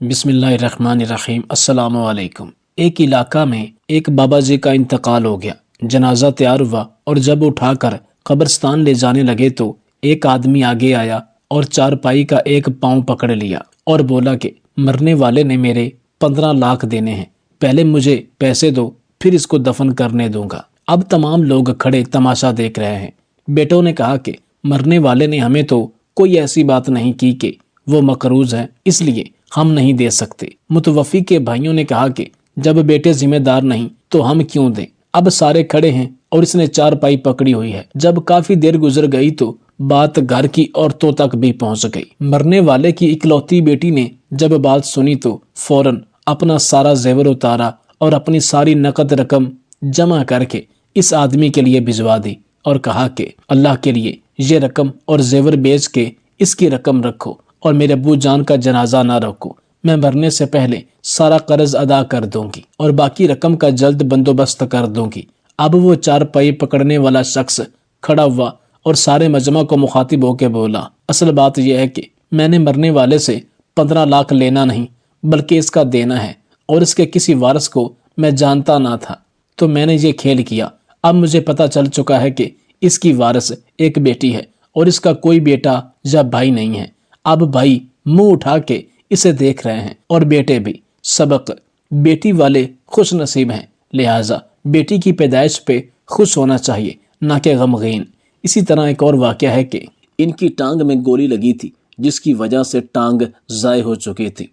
بسم اللہ الرحمن الرحیم۔ السلام علیکم۔ ایک علاقہ میں ایک بابا جی کا انتقال ہو گیا۔ جنازہ تیار ہوا اور جب اٹھا کر قبرستان لے جانے لگے تو ایک آدمی آگے آیا اور چارپائی کا ایک پاؤں پکڑ لیا اور بولا کہ مرنے والے نے میرے 15 لاکھ دینے ہیں، پہلے مجھے پیسے دو پھر اس کو دفن کرنے دوں گا۔ اب تمام لوگ کھڑے تماشا دیکھ رہے ہیں۔ بیٹوں نے کہا کہ مرنے والے نے ہمیں تو کوئی ایسی بات نہیں کی کہ وہ مقروض ہے، اس لیے ہم نہیں دے سکتے۔ متوفی کے بھائیوں نے کہا کہ جب بیٹے ذمہ دار نہیں تو ہم کیوں دیں؟ اب سارے کھڑے ہیں اور اس نے چارپائی پکڑی ہوئی ہے۔ جب کافی دیر گزر گئی تو بات گھر کی عورتوں تک بھی پہنچ گئی۔ مرنے والے کی اکلوتی بیٹی نے جب بات سنی تو فوراً اپنا سارا زیور اتارا اور اپنی ساری نقد رقم جمع کر کے اس آدمی کے لیے بھجوا دی اور کہا کہ اللہ کے لیے یہ رقم اور زیور بیچ کے اس کی رقم رکھو اور میرے ابو جان کا جنازہ نہ رکھو، میں مرنے سے پہلے سارا قرض ادا کر دوں گی اور باقی رقم کا جلد بندوبست کر دوں گی۔ اب وہ چارپائی پکڑنے والا شخص کھڑا ہوا اور سارے مجمع کو مخاطب ہو کے بولا، اصل بات یہ ہے کہ میں نے مرنے والے سے 15 لاکھ لینا نہیں بلکہ اس کا دینا ہے، اور اس کے کسی وارث کو میں جانتا نہ تھا تو میں نے یہ کھیل کیا۔ اب مجھے پتہ چل چکا ہے کہ اس کی وارث ایک بیٹی ہے اور اس کا کوئی بیٹا یا بھائی نہیں ہے۔ اب بھائی منہ اٹھا کے اسے دیکھ رہے ہیں اور بیٹے بھی۔ سبق: بیٹی والے خوش نصیب ہیں، لہٰذا بیٹی کی پیدائش پہ خوش ہونا چاہیے نہ کہ غمگین۔ اسی طرح ایک اور واقعہ ہے کہ ان کی ٹانگ میں گولی لگی تھی جس کی وجہ سے ٹانگ ضائع ہو چکی تھی۔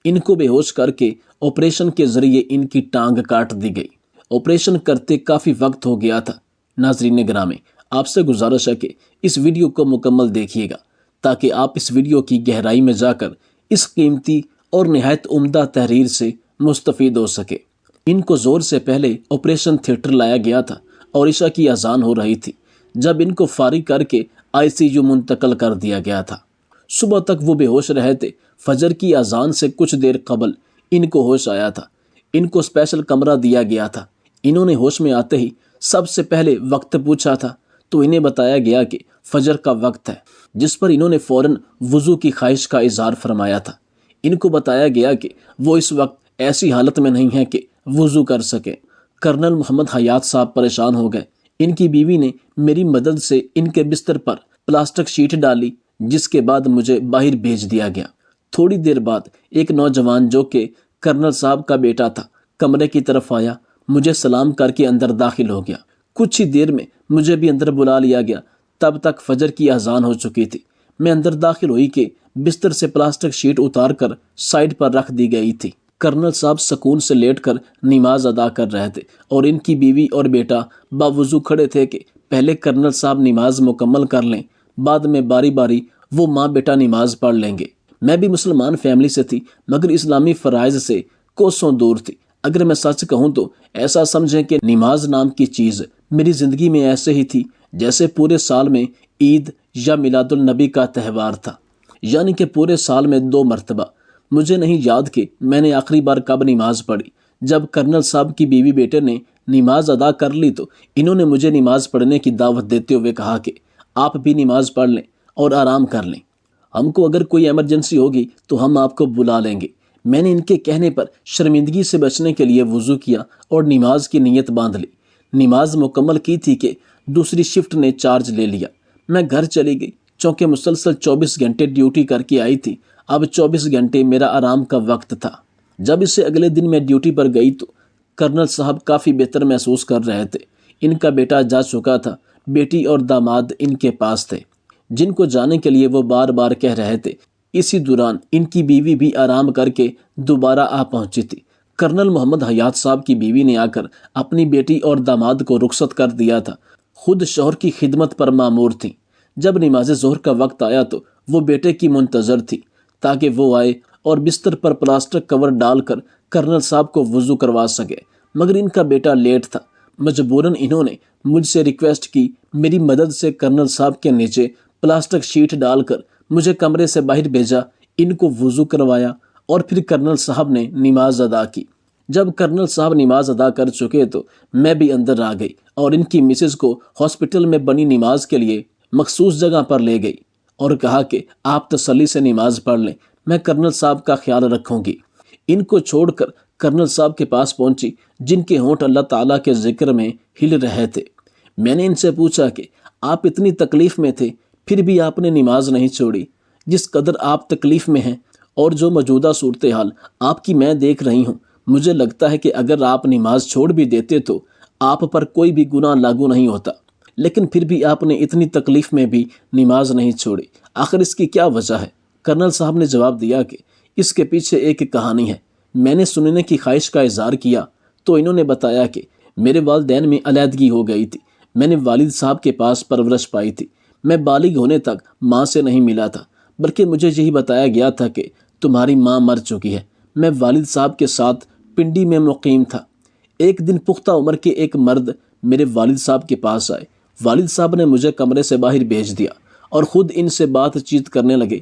ان کو بے ہوش کر کے آپریشن کے ذریعے ان کی ٹانگ کاٹ دی گئی۔ آپریشن کرتے کافی وقت ہو گیا تھا۔ ناظرین گرامی، آپ سے گزارش ہے کہ اس ویڈیو کو مکمل دیکھیے گا تاکہ آپ اس ویڈیو کی گہرائی میں جا کر اس قیمتی اور نہایت عمدہ تحریر سے مستفید ہو سکے۔ ان کو زور سے پہلے آپریشن تھیٹر لایا گیا تھا اور عشاء کی اذان ہو رہی تھی جب ان کو فارغ کر کے ICU منتقل کر دیا گیا تھا۔ صبح تک وہ بے ہوش رہے تھے۔ فجر کی اذان سے کچھ دیر قبل ان کو ہوش آیا تھا۔ ان کو اسپیشل کمرہ دیا گیا تھا۔ انہوں نے ہوش میں آتے ہی سب سے پہلے وقت پوچھا تھا تو انہیں بتایا گیا کہ فجر کا وقت ہے، جس پر انہوں نے فوراً وضو کی خواہش کا اظہار فرمایا تھا۔ ان کو بتایا گیا کہ وہ اس وقت ایسی حالت میں نہیں ہے کہ وضو کر سکے۔ کرنل محمد حیات صاحب پریشان ہو گئے۔ ان کی بیوی نے میری مدد سے ان کے بستر پر پلاسٹک شیٹ ڈالی، جس کے بعد مجھے باہر بھیج دیا گیا۔ تھوڑی دیر بعد ایک نوجوان جو کہ کرنل صاحب کا بیٹا تھا کمرے کی طرف آیا، مجھے سلام کر کے اندر داخل ہو گیا۔ کچھ ہی دیر میں مجھے بھی اندر بلا لیا گیا۔ تب تک فجر کی اذان ہو چکی تھی۔ میں اندر داخل ہوئی کہ بستر سے پلاسٹک شیٹ اتار کر سائڈ پر رکھ دی گئی تھی۔ کرنل صاحب سکون سے لیٹ کر نماز ادا کر رہے تھے اور ان کی بیوی اور بیٹا باوضو کھڑے تھے کہ پہلے کرنل صاحب نماز مکمل کر لیں، بعد میں باری باری وہ ماں بیٹا نماز پڑھ لیں گے۔ میں بھی مسلمان فیملی سے تھی مگر اسلامی فرائض سے کوسوں دور تھی۔ اگر میں سچ کہوں تو ایسا سمجھیں کہ نماز نام کی چیز میری زندگی میں ایسے ہی تھی جیسے پورے سال میں عید یا میلاد النبی کا تہوار تھا، یعنی کہ پورے سال میں 2 مرتبہ۔ مجھے نہیں یاد کہ میں نے آخری بار کب نماز پڑھی۔ جب کرنل صاحب کی بیوی بیٹے نے نماز ادا کر لی تو انہوں نے مجھے نماز پڑھنے کی دعوت دیتے ہوئے کہا کہ آپ بھی نماز پڑھ لیں اور آرام کر لیں، ہم کو اگر کوئی ایمرجنسی ہوگی تو ہم آپ کو بلا لیں گے۔ میں نے ان کے کہنے پر شرمندگی سے بچنے کے لیے وضو کیا اور نماز کی نیت باندھ لی۔ نماز مکمل کی تھی کہ دوسری شفٹ نے چارج لے لیا۔ میں گھر چلی گئی چونکہ مسلسل 24 گھنٹے ڈیوٹی کر کے آئی تھی۔ اب 24 گھنٹے میرا آرام کا وقت تھا۔ جب اس سے اگلے دن میں ڈیوٹی پر گئی تو کرنل صاحب کافی بہتر محسوس کر رہے تھے۔ ان کا بیٹا جا چکا تھا، بیٹی اور داماد ان کے پاس تھے جن کو جانے کے لیے وہ بار بار کہہ رہے تھے۔ اسی دوران ان کی بیوی بھی آرام کر کے دوبارہ آ پہنچی تھی۔ کرنل محمد حیات صاحب کی بیوی نے آ کر اپنی بیٹی اور داماد کو رخصت کر دیا تھا۔ خود شوہر کی خدمت پر مامور تھیں۔ جب نماز ظہر کا وقت آیا تو وہ بیٹے کی منتظر تھی تاکہ وہ آئے اور بستر پر پلاسٹک کور ڈال کر کرنل صاحب کو وضو کروا سکے، مگر ان کا بیٹا لیٹ تھا۔ مجبوراً انہوں نے مجھ سے ریکویسٹ کی میری مدد سے کرنل صاحب کے نیچے پلاسٹک شیٹ ڈال کر مجھے کمرے سے باہر بھیجا، ان کو وضو کروایا اور پھر کرنل صاحب نے نماز ادا کی۔ جب کرنل صاحب نماز ادا کر چکے تو میں بھی اندر آ گئی اور ان کی مسز کو ہاسپٹل میں بنی نماز کے لیے مخصوص جگہ پر لے گئی اور کہا کہ آپ تسلی سے نماز پڑھ لیں، میں کرنل صاحب کا خیال رکھوں گی۔ ان کو چھوڑ کر کرنل صاحب کے پاس پہنچی جن کے ہونٹ اللہ تعالیٰ کے ذکر میں ہل رہے تھے۔ میں نے ان سے پوچھا کہ آپ اتنی تکلیف میں تھے پھر بھی آپ نے نماز نہیں چھوڑی، جس قدر آپ تکلیف میں ہیں اور جو موجودہ صورتحال آپ کی میں دیکھ رہی ہوں، مجھے لگتا ہے کہ اگر آپ نماز چھوڑ بھی دیتے تو آپ پر کوئی بھی گناہ لاگو نہیں ہوتا، لیکن پھر بھی آپ نے اتنی تکلیف میں بھی نماز نہیں چھوڑی، آخر اس کی کیا وجہ ہے؟ کرنل صاحب نے جواب دیا کہ اس کے پیچھے ایک کہانی ہے۔ میں نے سننے کی خواہش کا اظہار کیا تو انہوں نے بتایا کہ میرے والدین میں علیحدگی ہو گئی تھی، میں نے والد صاحب کے پاس پرورش پائی تھی، میں بالغ ہونے تک ماں سے نہیں ملا تھا، بلکہ مجھے یہی بتایا گیا تھا کہ تمہاری ماں مر چکی ہے۔ میں والد صاحب کے ساتھ پنڈی میں مقیم تھا۔ ایک دن پختہ عمر کے ایک مرد میرے والد صاحب کے پاس آئے۔ والد صاحب نے مجھے کمرے سے باہر بھیج دیا اور خود ان سے بات چیت کرنے لگے۔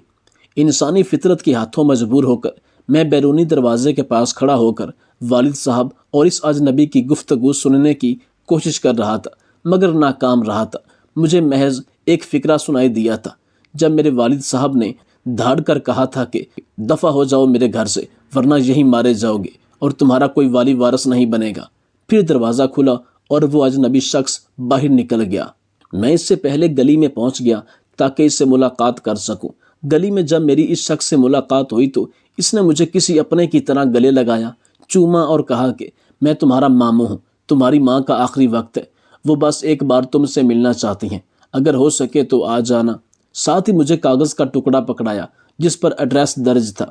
انسانی فطرت کے ہاتھوں مجبور ہو کر میں بیرونی دروازے کے پاس کھڑا ہو کر والد صاحب اور اس اجنبی کی گفتگو سننے کی کوشش کر رہا تھا، مگر ناکام رہا تھا۔ مجھے محض ایک فقرہ سنائی دیا تھا جب میرے والد صاحب نے دھاڑ کر کہا تھا کہ دفع ہو جاؤ میرے گھر سے، ورنہ یہی مارے جاؤ گے اور تمہارا کوئی والی وارث نہیں بنے گا۔ پھر دروازہ کھلا اور وہ اجنبی شخص باہر نکل گیا۔ میں اس سے پہلے گلی میں پہنچ گیا تاکہ اس سے ملاقات کر سکوں۔ گلی میں جب میری اس شخص سے ملاقات ہوئی تو اس نے مجھے کسی اپنے کی طرح گلے لگایا، چوما اور کہا کہ میں تمہارا ماموں ہوں، تمہاری ماں کا آخری وقت ہے، وہ بس ایک بار تم سے ملنا چاہتی ہیں، اگر ہو سکے تو آ جانا۔ ساتھ ہی مجھے کاغذ کا ٹکڑا پکڑایا جس پر ایڈریس درج تھا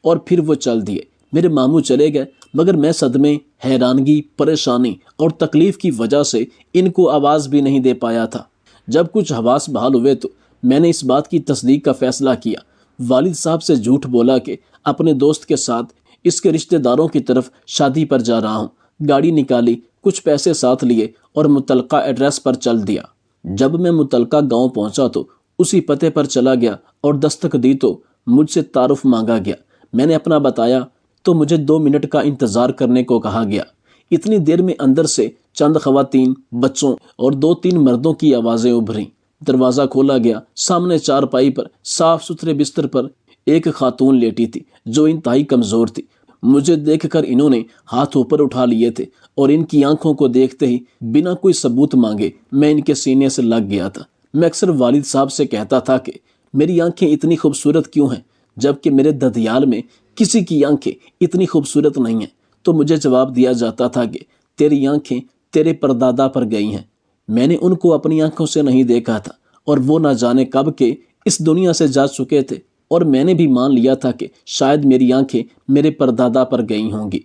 اور پھر وہ چل دیے۔ میرے ماموں چلے گئے، مگر میں صدمے، حیرانگی، پریشانی اور تکلیف کی وجہ سے ان کو آواز بھی نہیں دے پایا تھا۔ جب کچھ حواس بحال ہوئے تو میں نے اس بات کی تصدیق کا فیصلہ کیا۔ والد صاحب سے جھوٹ بولا کہ اپنے دوست کے ساتھ اس کے رشتہ داروں کی طرف شادی پر جا رہا ہوں۔ گاڑی نکالی، کچھ پیسے ساتھ لیے اور متعلقہ ایڈریس پر چل دیا۔ جب میں متعلقہ گاؤں پہنچا تو اسی پتے پر چلا گیا اور دستک دی تو مجھ سے تعارف مانگا گیا۔ میں نے اپنا بتایا تو مجھے 2 منٹ کا انتظار کرنے کو کہا گیا۔ اتنی دیر میں اندر سے چند خواتین، بچوں اور 2-3 مردوں کی آوازیں ابھریں۔ دروازہ کھولا گیا۔ سامنے چارپائی پر صاف ستھرے بستر پر ایک خاتون لیٹی تھی جو انتہائی کمزور تھی۔ مجھے دیکھ کر انہوں نے ہاتھ اوپر اٹھا لیے تھے اور ان کی آنکھوں کو دیکھتے ہی بنا کوئی ثبوت مانگے میں ان کے سینے سے لگ گیا تھا۔ میں اکثر والد صاحب سے کہتا تھا کہ میری آنکھیں اتنی خوبصورت کیوں ہیں، جبکہ میرے ددیال میں کسی کی آنکھیں اتنی خوبصورت نہیں ہیں، تو مجھے جواب دیا جاتا تھا کہ تیری آنکھیں تیرے پردادا پر گئی ہیں۔ میں نے ان کو اپنی آنکھوں سے نہیں دیکھا تھا اور وہ نہ جانے کب کے اس دنیا سے جا چکے تھے، اور میں نے بھی مان لیا تھا کہ شاید میری آنکھیں میرے پردادا پر گئی ہوں گی۔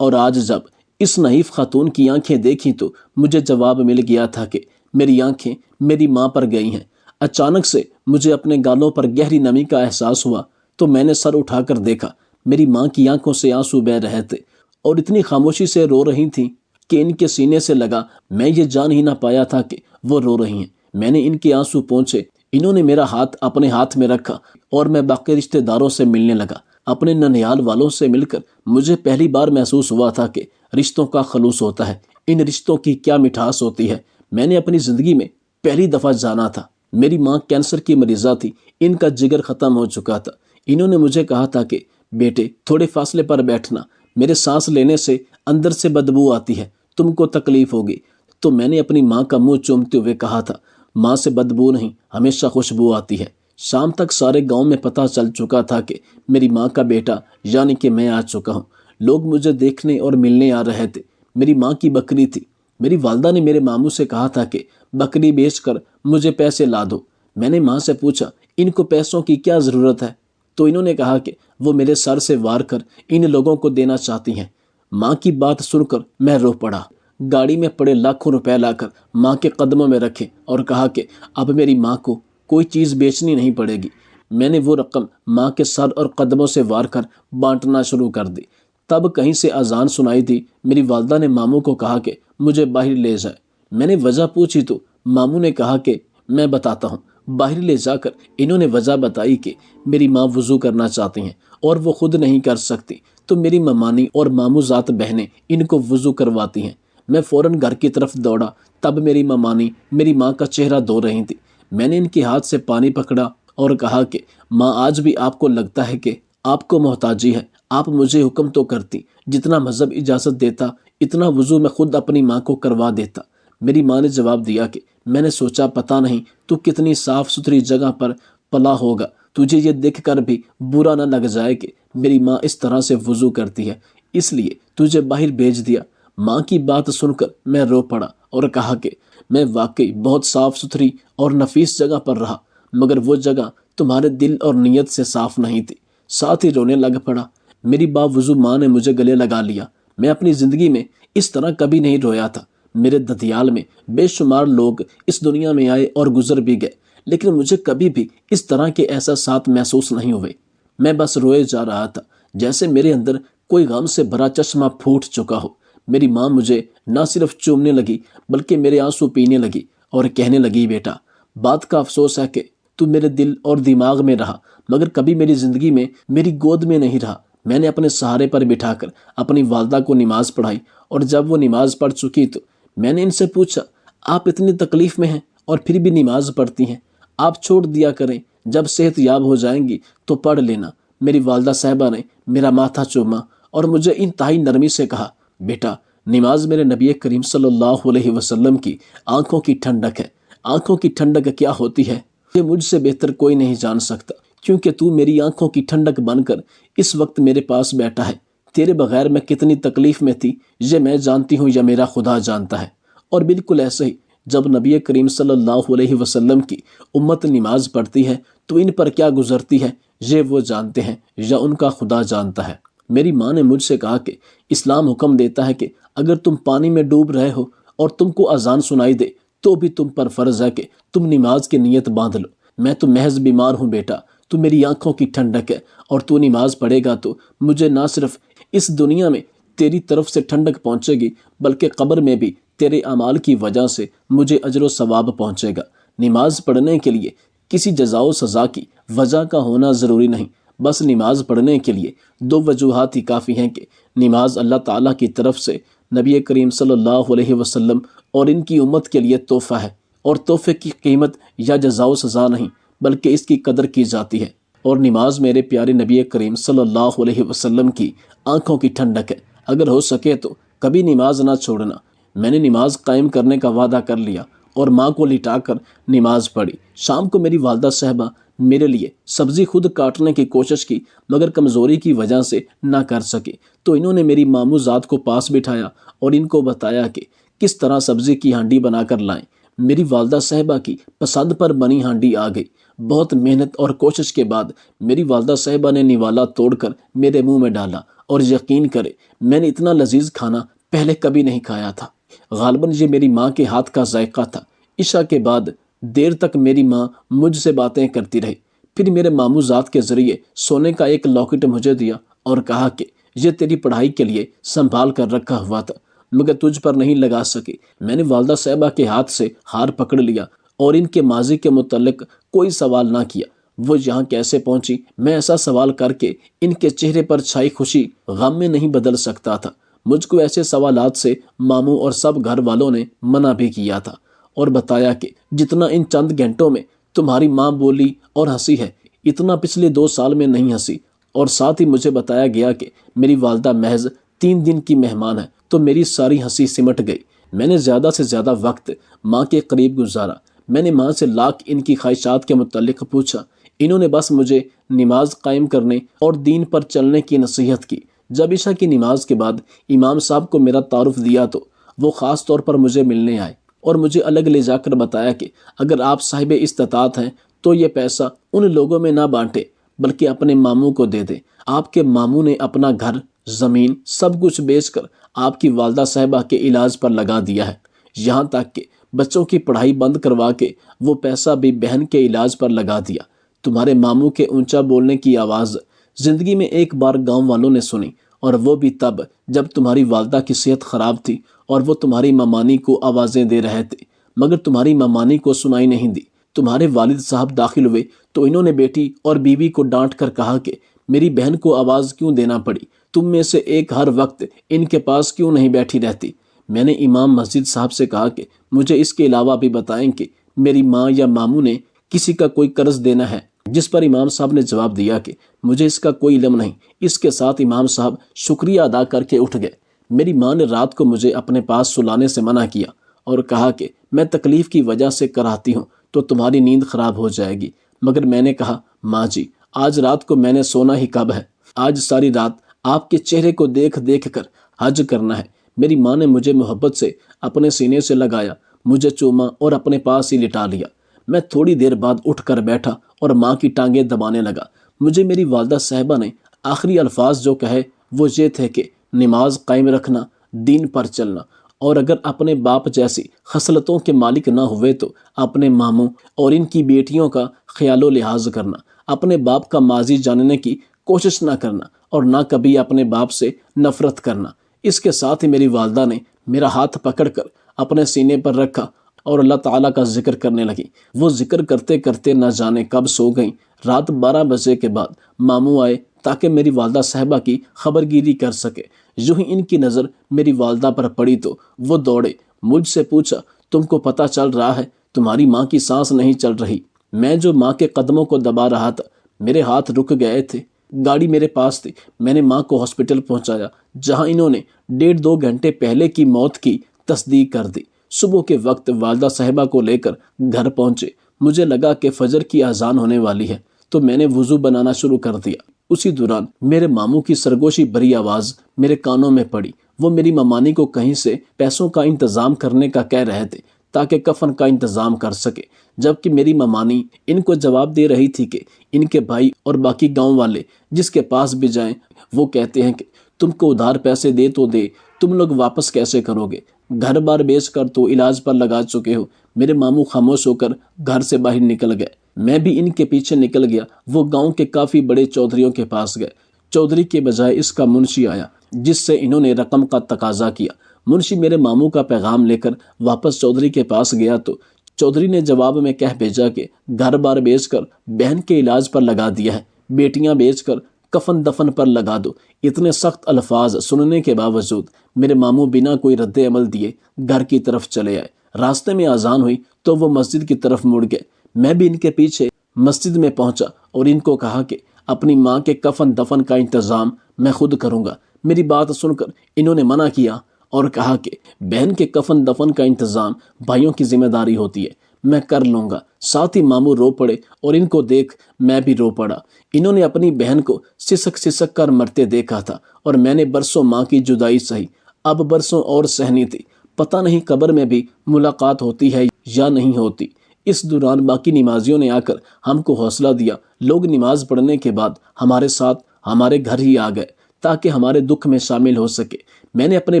اور آج جب اس نحیف خاتون کی آنکھیں دیکھی تو مجھے جواب مل گیا تھا کہ میری آنکھیں میری ماں پر گئی ہیں۔ اچانک سے مجھے اپنے گالوں پر گہری نمی کا احساس ہوا تو میں نے سر اٹھا کر دیکھا۔ میری ماں کی آنکھوں سے آنسو بہہ رہے تھے اور اتنی خاموشی سے رو رہی تھیں کہ ان کے سینے سے لگا میں یہ جان ہی نہ پایا تھا کہ وہ رو رہی ہیں۔ میں نے ان کے آنسو پونچھے، انہوں نے میرا ہاتھ اپنے ہاتھ میں رکھا اور میں باقی رشتہ داروں سے ملنے لگا۔ اپنے ننیال والوں سے مل کر مجھے پہلی بار محسوس ہوا تھا کہ رشتوں کا خلوص ہوتا ہے، ان رشتوں کی کیا مٹھاس ہوتی ہے۔ میں نے اپنی زندگی میں پہلی دفعہ جانا تھا۔ میری ماں کینسر کی مریضہ تھی، ان کا جگر ختم ہو چکا تھا۔ انہوں نے مجھے کہا تھا کہ بیٹے تھوڑے فاصلے پر بیٹھنا، میرے سانس لینے سے اندر سے بدبو آتی ہے، تم کو تکلیف ہوگی۔ تو میں نے اپنی ماں کا منہ چومتے ہوئے کہا تھا، ماں سے بدبو نہیں، ہمیشہ خوشبو آتی ہے۔ شام تک سارے گاؤں میں پتہ چل چکا تھا کہ میری ماں کا بیٹا یعنی کہ میں آ چکا ہوں۔ لوگ مجھے دیکھنے اور ملنے آ رہے تھے۔ میری ماں کی بکری تھی۔ میری والدہ نے میرے ماموں سے کہا تھا کہ بکری بیچ کر مجھے پیسے لا دو۔ میں نے ماں سے پوچھا ان کو پیسوں کی کیا ضرورت ہے، تو انہوں نے کہا کہ وہ میرے سر سے وار کر ان لوگوں کو دینا چاہتی ہیں۔ ماں کی بات سن کر میں رو پڑا۔ گاڑی میں پڑے لاکھوں روپے لا کر ماں کے قدموں میں رکھے اور کہا کہ اب میری ماں کو کوئی چیز بیچنی نہیں پڑے گی۔ میں نے وہ رقم ماں کے سر اور قدموں سے وار کر بانٹنا شروع کر دی۔ تب کہیں سے اذان سنائی دی۔ میری والدہ نے ماموں کو کہا کہ مجھے باہر لے جائے۔ میں نے وجہ پوچھی تو ماموں نے کہا کہ میں بتاتا ہوں۔ باہر لے جا کر انہوں نے وجہ بتائی کہ میری ماں وضو کرنا چاہتی ہیں اور وہ خود نہیں کر سکتی، تو میری ممانی اور ماموں ذات بہنیں ان کو وضو کرواتی ہیں۔ میں فوراً گھر کی طرف دوڑا، تب میری ممانی میری ماں کا چہرہ دھو رہی تھی۔ میں نے ان کے ہاتھ سے پانی پکڑا اور کہا کہ ماں آج بھی آپ کو لگتا ہے کہ آپ کو محتاجی ہے، آپ مجھے حکم تو کرتی، جتنا مذہب اجازت دیتا اتنا وضو میں خود اپنی ماں کو کروا دیتا۔ میری ماں نے جواب دیا کہ میں نے سوچا پتہ نہیں تو کتنی صاف ستھری جگہ پر پلا ہوگا، تجھے یہ دیکھ کر بھی برا نہ لگ جائے کہ میری ماں اس طرح سے وضو کرتی ہے، اس لیے تجھے باہر بھیج دیا۔ ماں کی بات سن کر میں رو پڑا اور کہا کہ میں واقعی بہت صاف ستھری اور نفیس جگہ پر رہا، مگر وہ جگہ تمہارے دل اور نیت سے صاف نہیں تھی۔ ساتھ ہی رونے لگ پڑا۔ میری باوضو ماں نے مجھے گلے لگا لیا۔ میں اپنی زندگی میں اس طرح کبھی نہیں رویا تھا۔ میرے ددیال میں بے شمار لوگ اس دنیا میں آئے اور گزر بھی گئے، لیکن مجھے کبھی بھی اس طرح کے احساسات محسوس نہیں ہوئے۔ میں بس روئے جا رہا تھا، جیسے میرے اندر کوئی غم سے بھرا چشمہ پھوٹ چکا ہو۔ میری ماں مجھے نہ صرف چومنے لگی بلکہ میرے آنسو پینے لگی اور کہنے لگی، بیٹا بات کا افسوس ہے کہ تو میرے دل اور دماغ میں رہا مگر کبھی میری زندگی میں میری گود میں نہیں رہا۔ میں نے اپنے سہارے پر بٹھا کر اپنی والدہ کو نماز پڑھائی، اور جب وہ نماز پڑھ چکی تو میں نے ان سے پوچھا، آپ اتنی تکلیف میں ہیں اور پھر بھی نماز پڑھتی ہیں، آپ چھوڑ دیا کریں، جب صحت یاب ہو جائیں گی تو پڑھ لینا۔ میری والدہ صاحبہ نے میرا ماتھا چوما اور مجھے انتہائی نرمی سے کہا، بیٹا نماز میرے نبی کریم صلی اللہ علیہ وسلم کی آنکھوں کی ٹھنڈک ہے۔ آنکھوں کی ٹھنڈک کیا ہوتی ہے یہ مجھ سے بہتر کوئی نہیں جان سکتا، کیونکہ تو میری آنکھوں کی ٹھنڈک بن کر اس وقت میرے پاس بیٹھا ہے۔ تیرے بغیر میں کتنی تکلیف میں تھی یہ میں جانتی ہوں یا میرا خدا جانتا ہے۔ اور بالکل ایسے ہی جب نبی کریم صلی اللہ علیہ وسلم کی امت نماز پڑھتی ہے تو ان پر کیا گزرتی ہے یہ وہ جانتے ہیں یا ان کا خدا جانتا ہے۔ میری ماں نے مجھ سے کہا کہ اسلام حکم دیتا ہے کہ اگر تم پانی میں ڈوب رہے ہو اور تم کو اذان سنائی دے تو بھی تم پر فرض ہے کہ تم نماز کی نیت باندھ لو۔ میں تو محض بیمار ہوں بیٹا، تو میری آنکھوں کی ٹھنڈک ہے، اور تو نماز پڑھے گا تو مجھے نہ صرف اس دنیا میں تیری طرف سے ٹھنڈک پہنچے گی بلکہ قبر میں بھی تیرے اعمال کی وجہ سے مجھے اجر و ثواب پہنچے گا۔ نماز پڑھنے کے لیے کسی جزا و سزا کی وجہ کا ہونا ضروری نہیں، بس نماز پڑھنے کے لیے دو وجوہات ہی کافی ہیں کہ نماز اللہ تعالیٰ کی طرف سے نبی کریم صلی اللہ علیہ وسلم اور ان کی امت کے لیے تحفہ ہے، اور تحفے کی قیمت یا جزا و سزا نہیں بلکہ اس کی قدر کی جاتی ہے۔ اور نماز میرے پیارے نبی کریم صلی اللہ علیہ وسلم کی آنکھوں کی ٹھنڈک ہے۔ اگر ہو سکے تو کبھی نماز نہ چھوڑنا۔ میں نے نماز قائم کرنے کا وعدہ کر لیا اور ماں کو لٹا کر نماز پڑھی۔ شام کو میری والدہ صاحبہ میرے لیے سبزی خود کاٹنے کی کوشش کی مگر کمزوری کی وجہ سے نہ کر سکے، تو انہوں نے میری ماموں ذات کو پاس بٹھایا اور ان کو بتایا کہ کس طرح سبزی کی ہانڈی بنا کر لائیں۔ میری والدہ صاحبہ کی پسند پر بنی ہانڈی آ گئی۔ بہت محنت اور کوشش کے بعد میری والدہ صاحبہ نے نوالا توڑ کر میرے منہ میں ڈالا، اور یقین کرے میں نے اتنا لذیذ کھانا پہلے کبھی نہیں کھایا تھا۔ غالباً یہ میری ماں کے ہاتھ کا ذائقہ تھا۔ عشاء کے بعد دیر تک میری ماں مجھ سے باتیں کرتی رہی، پھر میرے ماموں ذات کے ذریعے سونے کا ایک لاکٹ مجھے دیا اور کہا کہ یہ تیری پڑھائی کے لیے سنبھال کر رکھا ہوا تھا مگر تجھ پر نہیں لگا سکی۔ میں نے والدہ صاحبہ کے ہاتھ سے ہار پکڑ لیا اور ان کے ماضی کے متعلق کوئی سوال نہ کیا۔ وہ یہاں کیسے پہنچی میں ایسا سوال کر کے ان کے چہرے پر چھائی خوشی غم میں نہیں بدل سکتا تھا۔ مجھ کو ایسے سوالات سے ماموں اور سب گھر والوں نے منع بھی کیا تھا اور بتایا کہ جتنا ان چند گھنٹوں میں تمہاری ماں بولی اور ہنسی ہے اتنا پچھلے 2 سال میں نہیں ہنسی۔ اور ساتھ ہی مجھے بتایا گیا کہ میری والدہ محض 3 دن کی مہمان ہے، تو میری ساری ہنسی سمٹ گئی۔ میں نے زیادہ سے زیادہ وقت ماں کے قریب گزارا۔ میں نے ماں سے لاکھ ان کی خواہشات کے متعلق پوچھا۔ انہوں نے بس مجھے نماز قائم کرنے اور دین پر چلنے کی نصیحت کی۔ جب عشاء کی نماز کے بعد امام صاحب کو میرا تعارف دیا تو وہ خاص طور پر مجھے ملنے آئے اور مجھے الگ لے جا کر بتایا کہ اگر آپ صاحب استطاعت ہیں تو یہ پیسہ ان لوگوں میں نہ بانٹے بلکہ اپنے ماموں کو دے دیں۔ آپ کے ماموں نے اپنا گھر، زمین سب کچھ بیچ کر آپ کی والدہ صاحبہ کے علاج پر لگا دیا ہے، یہاں تک کہ بچوں کی پڑھائی بند کروا کے وہ پیسہ بھی بہن کے علاج پر لگا دیا۔ تمہارے ماموں کے اونچا بولنے کی آواز زندگی میں ایک بار گاؤں والوں نے سنی، اور وہ بھی تب جب تمہاری والدہ کی صحت خراب تھی اور وہ تمہاری مامانی کو آوازیں دے رہے تھے مگر تمہاری مامانی کو سنائی نہیں دی۔ تمہارے والد صاحب داخل ہوئے تو انہوں نے بیٹی اور بیوی کو ڈانٹ کر کہا کہ میری بہن کو آواز کیوں دینا پڑی، تم میں سے ایک ہر وقت ان کے پاس کیوں نہیں بیٹھی رہتی۔ میں نے امام مسجد صاحب سے کہا کہ مجھے اس کے علاوہ بھی بتائیں کہ میری ماں یا ماموں نے کسی کا کوئی قرض دینا ہے جس پر امام صاحب نے جواب دیا کہ مجھے اس کا کوئی علم نہیں۔ اس کے ساتھ امام صاحب شکریہ ادا کر کے اٹھ گئے۔ میری ماں نے رات کو مجھے اپنے پاس سلانے سے منع کیا اور کہا کہ میں تکلیف کی وجہ سے کراہتی ہوں تو تمہاری نیند خراب ہو جائے گی، مگر میں نے کہا ماں جی آج رات کو میں نے سونا ہی کب ہے، آج ساری رات آپ کے چہرے کو دیکھ دیکھ کر حج کرنا ہے۔ میری ماں نے مجھے محبت سے اپنے سینے سے لگایا، مجھے چوما اور اپنے پاس ہی لٹا لیا۔ میں تھوڑی دیر بعد اٹھ کر بیٹھا اور ماں کی ٹانگیں دبانے لگا۔ مجھے میری والدہ صاحبہ نے آخری الفاظ جو کہے وہ یہ تھے کہ نماز قائم رکھنا، دین پر چلنا، اور اگر اپنے باپ جیسی خصلتوں کے مالک نہ ہوئے تو اپنے ماموں اور ان کی بیٹیوں کا خیال و لحاظ کرنا، اپنے باپ کا ماضی جاننے کی کوشش نہ کرنا اور نہ کبھی اپنے باپ سے نفرت کرنا۔ اس کے ساتھ ہی میری والدہ نے میرا ہاتھ پکڑ کر اپنے سینے پر رکھا اور اللہ تعالیٰ کا ذکر کرنے لگی۔ وہ ذکر کرتے کرتے نہ جانے کب سو گئیں۔ رات 12 بجے کے بعد ماموں آئے تاکہ میری والدہ صاحبہ کی خبر گیری کر سکے۔ یوں ہی ان کی نظر میری والدہ پر پڑی تو وہ دوڑے، مجھ سے پوچھا تم کو پتہ چل رہا ہے تمہاری ماں کی سانس نہیں چل رہی؟ میں جو ماں کے قدموں کو دبا رہا تھا، میرے ہاتھ رک گئے تھے۔ گاڑی میرے پاس تھی، میں نے ماں کو ہاسپٹل پہنچایا جہاں انہوں نے 1.5-2 گھنٹے پہلے کی موت کی تصدیق کر دی۔ صبح کے وقت والدہ صاحبہ کو لے کر گھر پہنچے۔ مجھے لگا کہ فجر کی اذان ہونے والی ہے تو میں نے وضو بنانا شروع کر دیا۔ اسی دوران میرے ماموں کی سرگوشی بھری آواز میرے کانوں میں پڑی۔ وہ میری ممانی کو کہیں سے پیسوں کا انتظام کرنے کا کہہ رہے تھے تاکہ کفن کا انتظام کر سکے، جبکہ میری ممانی ان کو جواب دے رہی تھی کہ ان کے بھائی اور باقی گاؤں والے جس کے پاس بھی جائیں وہ کہتے ہیں کہ تم کو ادھار پیسے دے تو دے، تم لوگ واپس کیسے کرو گے؟ گھر بار بیچ کر تو علاج پر لگا چکے ہو۔ میرے ماموں خاموش ہو کر گھر سے باہر نکل گئے۔ میں بھی ان کے پیچھے نکل گیا۔ وہ گاؤں کے کافی بڑے چودھریوں کے پاس گئے۔ چودھری کے بجائے اس کا منشی آیا جس سے انہوں نے رقم کا تقاضا کیا۔ منشی میرے ماموں کا پیغام لے کر واپس چودھری کے پاس گیا تو چودھری نے جواب میں کہہ بھیجا کہ گھر بار بیچ کر بہن کے علاج پر لگا دیا ہے، بیٹیاں بیچ کر کفن دفن پر لگا دو۔ اتنے سخت الفاظ سننے کے باوجود میرے ماموں بنا کوئی رد عمل دیے گھر کی طرف چلے آئے۔ راستے میں اذان ہوئی تو وہ مسجد کی طرف مڑ گئے۔ میں بھی ان کے پیچھے مسجد میں پہنچا اور ان کو کہا کہ اپنی ماں کے کفن دفن کا انتظام میں خود کروں گا۔ میری بات سن کر انہوں نے منع کیا اور کہا کہ بہن کے کفن دفن کا انتظام بھائیوں کی ذمہ داری ہوتی ہے، میں کر لوں گا۔ ساتھ ہی ماموں رو پڑے اور ان کو دیکھ میں بھی رو پڑا۔ انہوں نے اپنی بہن کو سسک سسک کر مرتے دیکھا تھا اور میں نے برسوں ماں کی جدائی سہی، اب برسوں اور سہنی تھی۔ پتہ نہیں قبر میں بھی ملاقات ہوتی ہے یا نہیں ہوتی۔ اس دوران باقی نمازیوں نے آ کر ہم کو حوصلہ دیا۔ لوگ نماز پڑھنے کے بعد ہمارے ساتھ ہمارے گھر ہی آ گئے تاکہ ہمارے دکھ میں شامل ہو سکے۔ میں نے اپنے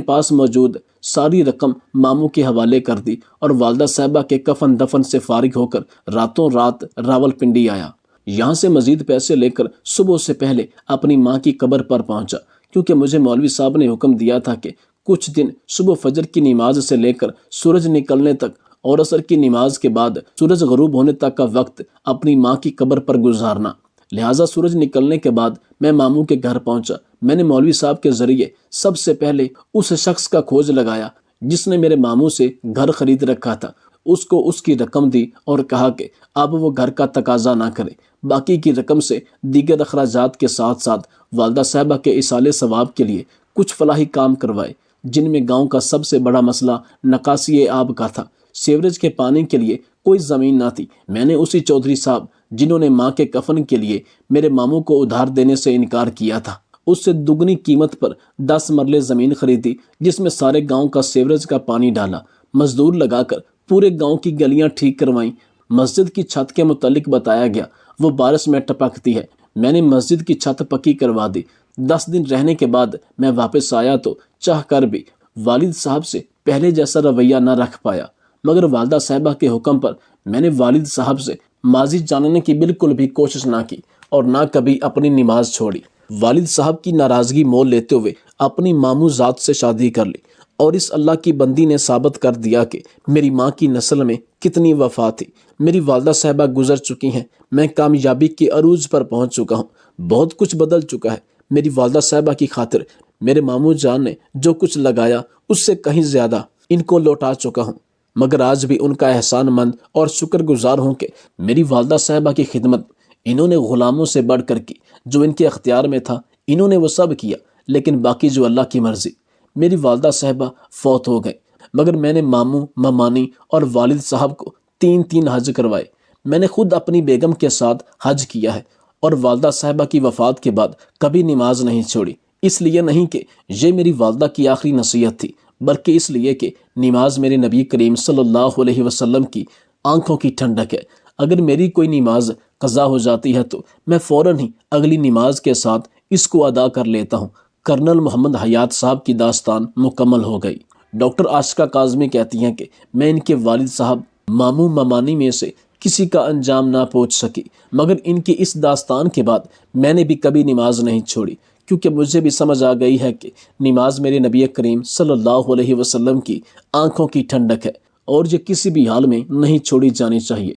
پاس موجود ساری رقم ماموں کے حوالے کر دی اور والدہ صاحبہ کے کفن دفن سے فارغ ہو کر راتوں رات راولپنڈی آیا۔ یہاں سے مزید پیسے لے کر صبح سے پہلے اپنی ماں کی قبر پر پہنچا، کیونکہ مجھے مولوی صاحب نے حکم دیا تھا کہ کچھ دن صبح فجر کی نماز سے لے کر سورج نکلنے تک اور عصر کی نماز کے بعد سورج غروب ہونے تک کا وقت اپنی ماں کی قبر پر گزارنا۔ لہٰذا سورج نکلنے کے بعد میں ماموں کے گھر پہنچا۔ میں نے مولوی صاحب کے ذریعے سب سے پہلے اس شخص کا کھوج لگایا جس نے میرے ماموں سے گھر خرید رکھا تھا۔ اس کو اس کی رقم دی اور کہا کہ اب وہ گھر کا تقاضا نہ کرے، باقی کی رقم سے دیگر اخراجات کے ساتھ ساتھ والدہ صاحبہ کے ایصال ثواب کے لیے کچھ فلاحی کام کروائے، جن میں گاؤں کا سب سے بڑا مسئلہ نکاسی آب کا تھا۔ سیوریج کے پانی کے لیے کوئی زمین نہ تھی۔ میں نے اسی چودھری صاحب جنہوں نے ماں کے کفن کے لیے میرے ماموں کو ادھار دینے سے انکار کیا تھا، اس سے دگنی قیمت پر 10 مرلے زمین خریدی جس میں سارے گاؤں کا سیوریج کا پانی ڈالا، مزدور لگا کر پورے گاؤں کی گلیاں ٹھیک کروائیں۔ مسجد کی چھت کے متعلق بتایا گیا، وہ بارش میں ٹپکتی ہے۔ میں نے مسجد کی چھت پکی کروا دی۔ 10 دن رہنے کے بعد میں واپس آیا تو چاہ کر بھی والد صاحب سے پہلے جیسا رویہ نہ رکھ پایا، مگر والدہ صاحبہ کے حکم پر میں نے والد صاحب سے ماضی جاننے کی بالکل بھی کوشش نہ کی اور نہ کبھی اپنی نماز چھوڑی۔ والد صاحب کی ناراضگی مول لیتے ہوئے اپنی ماموں ذات سے شادی کر لی اور اس اللہ کی بندی نے ثابت کر دیا کہ میری ماں کی نسل میں کتنی وفا تھی۔ میری والدہ صاحبہ گزر چکی ہیں، میں کامیابی کے عروج پر پہنچ چکا ہوں، بہت کچھ بدل چکا ہے۔ میری والدہ صاحبہ کی خاطر میرے ماموں جان نے جو کچھ لگایا اس سے کہیں زیادہ ان کو لوٹا چکا ہوں، مگر آج بھی ان کا احسان مند اور شکر گزار ہوں کہ میری والدہ صاحبہ کی خدمت انہوں نے غلاموں سے بڑھ کر کی، جو ان کے اختیار میں تھا انہوں نے وہ سب کیا، لیکن باقی جو اللہ کی مرضی۔ میری والدہ صاحبہ فوت ہو گئے، مگر میں نے ماموں، ممانی اور والد صاحب کو 3 حج کروائے۔ میں نے خود اپنی بیگم کے ساتھ حج کیا ہے، اور والدہ صاحبہ کی وفات کے بعد کبھی نماز نہیں چھوڑی۔ اس لیے نہیں کہ یہ میری والدہ کی آخری نصیحت تھی، بلکہ اس لیے کہ نماز میرے نبی کریم صلی اللہ علیہ وسلم کی آنکھوں کی ٹھنڈک ہے۔ اگر میری کوئی نماز قضا ہو جاتی ہے تو میں فوراً ہی اگلی نماز کے ساتھ اس کو ادا کر لیتا ہوں۔ کرنل محمد حیات صاحب کی داستان مکمل ہو گئی۔ ڈاکٹر عاشقہ کاظمی کہتی ہیں کہ میں ان کے والد صاحب، ماموں، ممانی میں سے کسی کا انجام نہ پہنچ سکی، مگر ان کی اس داستان کے بعد میں نے بھی کبھی نماز نہیں چھوڑی، کیونکہ مجھے بھی سمجھ آ گئی ہے کہ نماز میرے نبی کریم صلی اللہ علیہ وسلم کی آنکھوں کی ٹھنڈک ہے، اور یہ کسی بھی حال میں نہیں چھوڑی جانی چاہیے۔